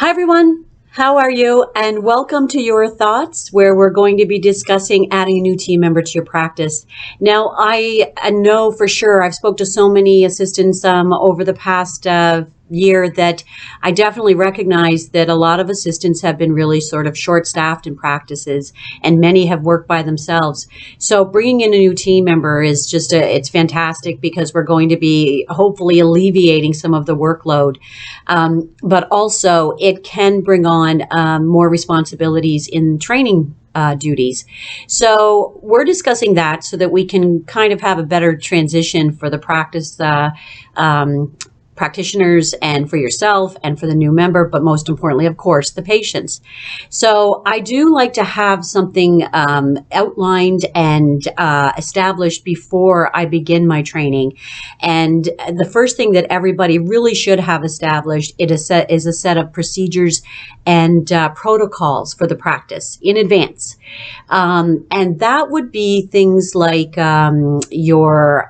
Hi, everyone. How are you? And welcome to Your Thoughts, where we're going to be discussing adding a new team member to your practice. Now, I know for sure I've spoke to so many assistants over the past year that I definitely recognize that a lot of assistants have been really sort of short-staffed in practices, and many have worked by themselves. So bringing in a new team member is just it's fantastic because we're going to be hopefully alleviating some of the workload. But also it can bring on more responsibilities in training duties. So we're discussing that so that we can kind of have a better transition for the practitioners and for yourself and for the new member, but most importantly, of course, the patients. So I do like to have something outlined and established before I begin my training. And the first thing that everybody really should have established is a set of procedures and protocols for the practice in advance. And that would be things like your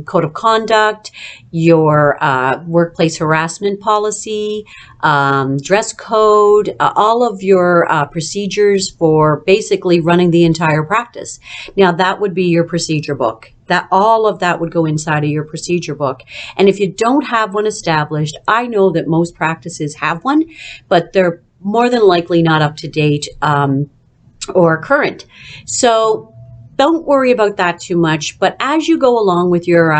code of conduct, your workplace harassment policy, dress code, all of your procedures for basically running the entire practice. Now, that would be your procedure book. That all of that would go inside of your procedure book. And if you don't have one established, I know that most practices have one, but they're more than likely not up to date or current. So don't worry about that too much. But as you go along with your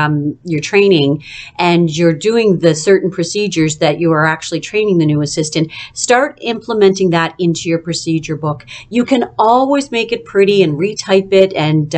training and you're doing the certain procedures that you are actually training the new assistant, start implementing that into your procedure book. You can always make it pretty and retype it and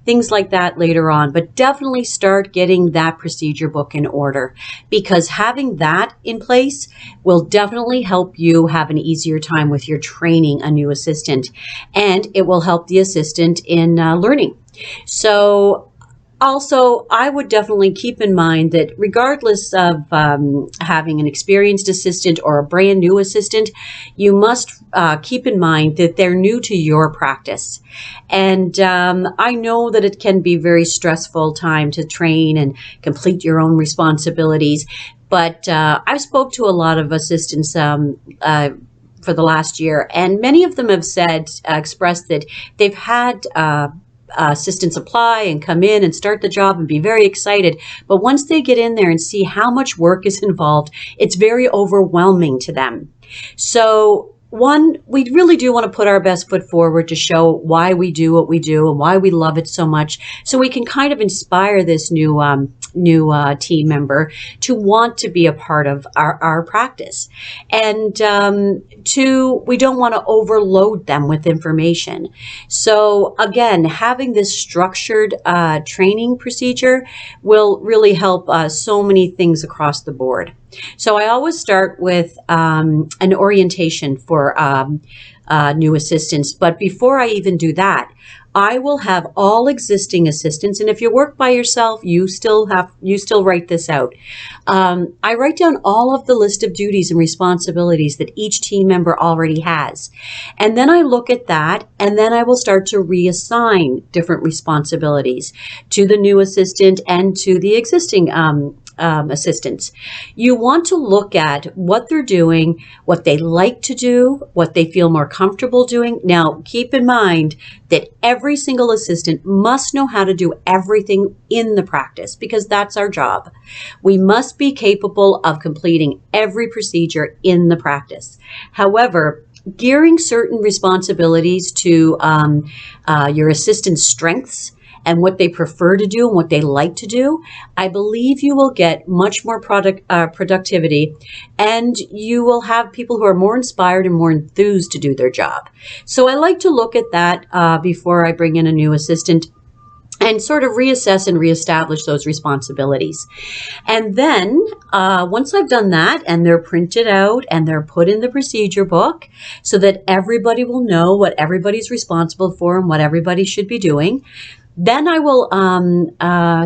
things like that later on. But definitely start getting that procedure book in order, because having that in place will definitely help you have an easier time with your training a new assistant, and it will help the assistant in learning. So also, I would definitely keep in mind that regardless of having an experienced assistant or a brand new assistant, you must keep in mind that they're new to your practice. And I know that it can be very stressful time to train and complete your own responsibilities. But I've spoke to a lot of assistants for the last year, and many of them have expressed that they've had assistants apply and come in and start the job and be very excited. But once they get in there and see how much work is involved, it's very overwhelming to them. So one, we really do want to put our best foot forward to show why we do what we do and why we love it so much, so we can kind of inspire this new team member to want to be a part of our practice. And two, we don't want to overload them with information. So again, having this structured training procedure will really help so many things across the board. So I always start with an orientation for new assistants. But before I even do that, I will have all existing assistants, and if you work by yourself, you still write this out. I write down all of the list of duties and responsibilities that each team member already has. And then I look at that, and then I will start to reassign different responsibilities to the new assistant and to the existing assistants. You want to look at what they're doing, what they like to do, what they feel more comfortable doing. Now, keep in mind that every single assistant must know how to do everything in the practice, because that's our job. We must be capable of completing every procedure in the practice. However, gearing certain responsibilities to your assistant's strengths and what they prefer to do and what they like to do, I believe you will get much more productivity, and you will have people who are more inspired and more enthused to do their job. So I like to look at that before I bring in a new assistant, and sort of reassess and reestablish those responsibilities. And then once I've done that and they're printed out and they're put in the procedure book so that everybody will know what everybody's responsible for and what everybody should be doing, then I will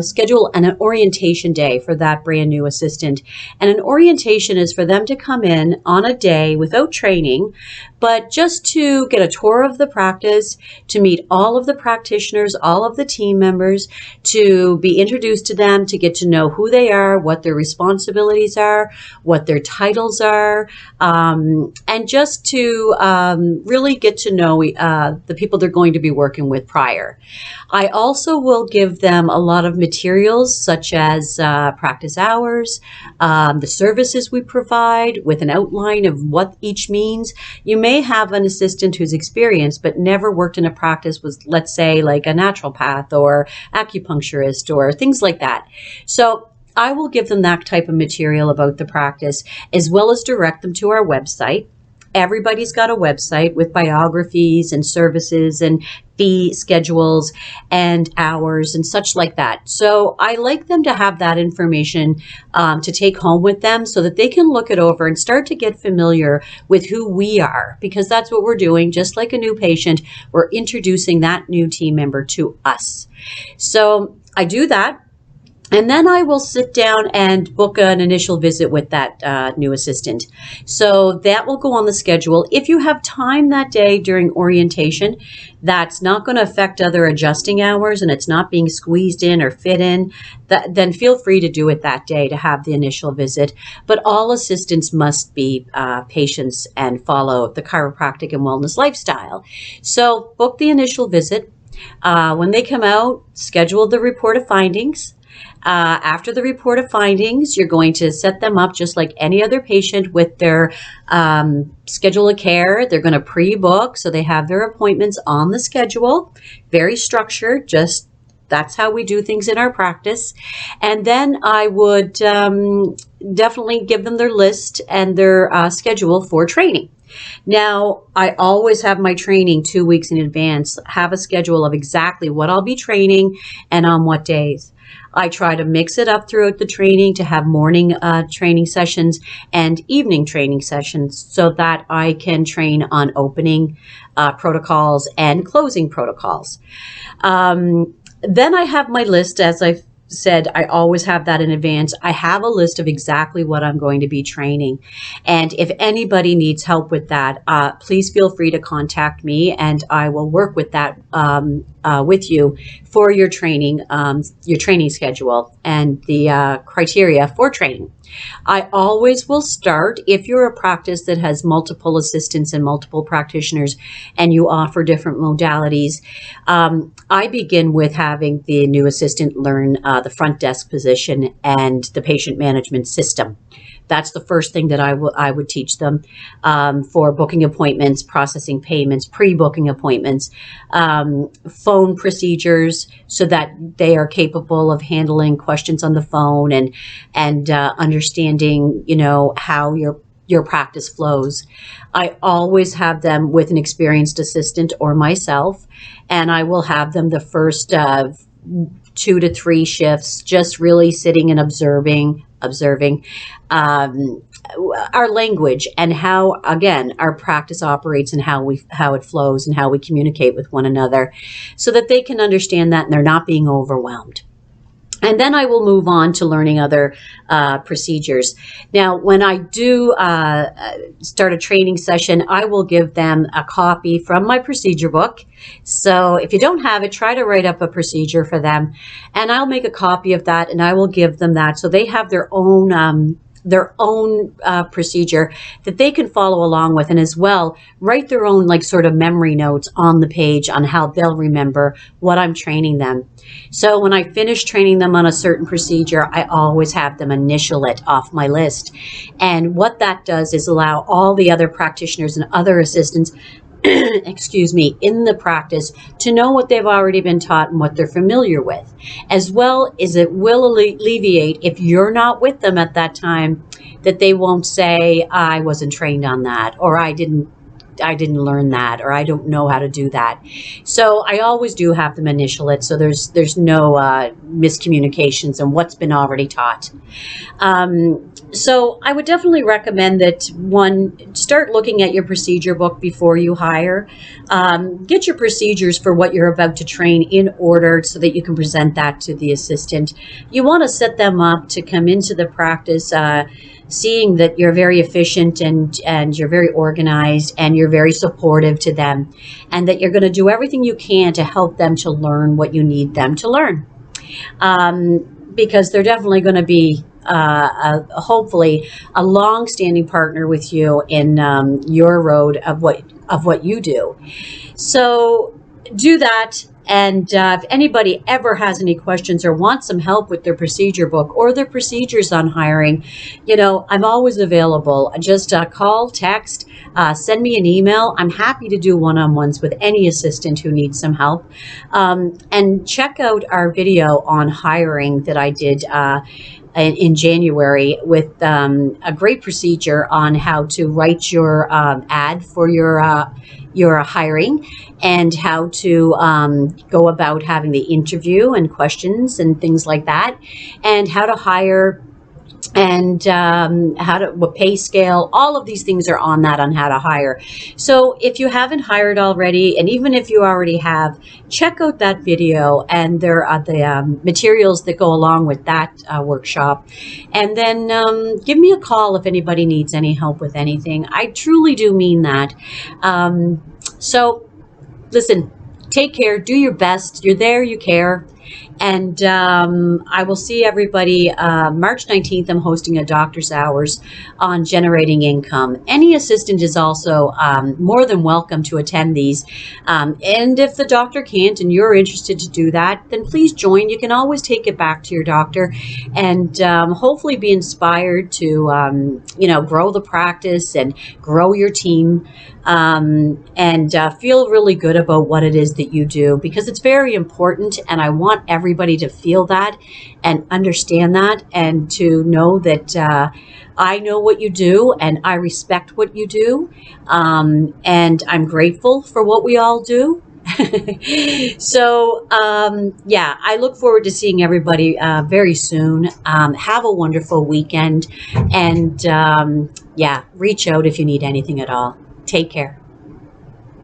schedule an orientation day for that brand new assistant. And an orientation is for them to come in on a day without training but just to get a tour of the practice, to meet all of the practitioners, all of the team members, to be introduced to them, to get to know who they are, what their responsibilities are, what their titles are, and just to really get to know the people they're going to be working with prior. I also will give them a lot of materials such as practice hours, the services we provide with an outline of what each means. You may have an assistant who's experienced but never worked in a practice with, let's say, like a naturopath or acupuncturist or things like that. So I will give them that type of material about the practice, as well as direct them to our website. Everybody's got a website with biographies and services and fee schedules and hours and such like that. So I like them to have that information to take home with them so that they can look it over and start to get familiar with who we are, because that's what we're doing. Just like a new patient, we're introducing that new team member to us. So I do that. And then I will sit down and book an initial visit with that new assistant. So that will go on the schedule. If you have time that day during orientation, that's not going to affect other adjusting hours and it's not being squeezed in or fit in, then feel free to do it that day to have the initial visit. But all assistants must be patients and follow the chiropractic and wellness lifestyle. So book the initial visit. When they come out, schedule the report of findings. After the report of findings, you're going to set them up just like any other patient with their schedule of care. They're going to pre-book, so they have their appointments on the schedule. Very structured, just that's how we do things in our practice. And then I would definitely give them their list and their schedule for training. Now, I always have my training 2 weeks in advance, have a schedule of exactly what I'll be training and on what days. I try to mix it up throughout the training to have morning training sessions and evening training sessions so that I can train on opening protocols and closing protocols. Then I have my list, as I've said, I always have that in advance. I have a list of exactly what I'm going to be training. And if anybody needs help with that, please feel free to contact me and I will work with that with you for your training schedule and the criteria for training. I always will start, if you're a practice that has multiple assistants and multiple practitioners and you offer different modalities, I begin with having the new assistant learn the front desk position and the patient management system. That's the first thing that I would teach them for booking appointments, processing payments, pre-booking appointments, phone procedures, so that they are capable of handling questions on the phone and understanding, how your practice flows. I always have them with an experienced assistant or myself, and I will have them the first 2 to 3 shifts, just really sitting and observing our language and how, again, our practice operates and how it flows and how we communicate with one another, so that they can understand that and they're not being overwhelmed. And then I will move on to learning other procedures. Now, when I do start a training session, I will give them a copy from my procedure book. So if you don't have it, try to write up a procedure for them. And I'll make a copy of that and I will give them that so they have their own procedure that they can follow along with, and as well write their own sort of memory notes on the page on how they'll remember what I'm training them. So when I finish training them on a certain procedure, I always have them initial it off my list. And what that does is allow all the other practitioners and other assistants in the practice to know what they've already been taught and what they're familiar with, as well as it will alleviate, if you're not with them at that time, that they won't say, I wasn't trained on that, or I didn't learn that, or I don't know how to do that. So I always do have them initial it, so there's no miscommunications on what's been already taught. So I would definitely recommend that start looking at your procedure book before you hire. Get your procedures for what you're about to train in order so that you can present that to the assistant. You want to set them up to come into the practice seeing that you're very efficient and you're very organized and you're very supportive to them, and that you're going to do everything you can to help them to learn what you need them to learn. Because they're definitely going to be hopefully a long-standing partner with you in your road of what you do. So do that. And if anybody ever has any questions or wants some help with their procedure book or their procedures on hiring, I'm always available. Just call, text, send me an email. I'm happy to do one-on-ones with any assistant who needs some help. And check out our video on hiring that I did in January with a great procedure on how to write your ad for your hiring, and how to go about having the interview and questions and things like that, and how to hire, and what pay scale. All of these things are on how to hire. So if you haven't hired already, and even if you already have, check out that video, and there are the materials that go along with that workshop. And then give me a call if anybody needs any help with anything. I truly do mean that. So listen, take care, do your best. You're there, you care. And I will see everybody March 19th. I'm hosting a doctor's hours on generating income. Any assistant is also more than welcome to attend these. And if the doctor can't and you're interested to do that, then please join. You can always take it back to your doctor and hopefully be inspired to, grow the practice and grow your team, and feel really good about what it is that you do, because it's very important. And I want everybody to feel that and understand that, and to know that I know what you do and I respect what you do, and I'm grateful for what we all do. So I look forward to seeing everybody very soon. Have a wonderful weekend, and reach out if you need anything at all. Take care.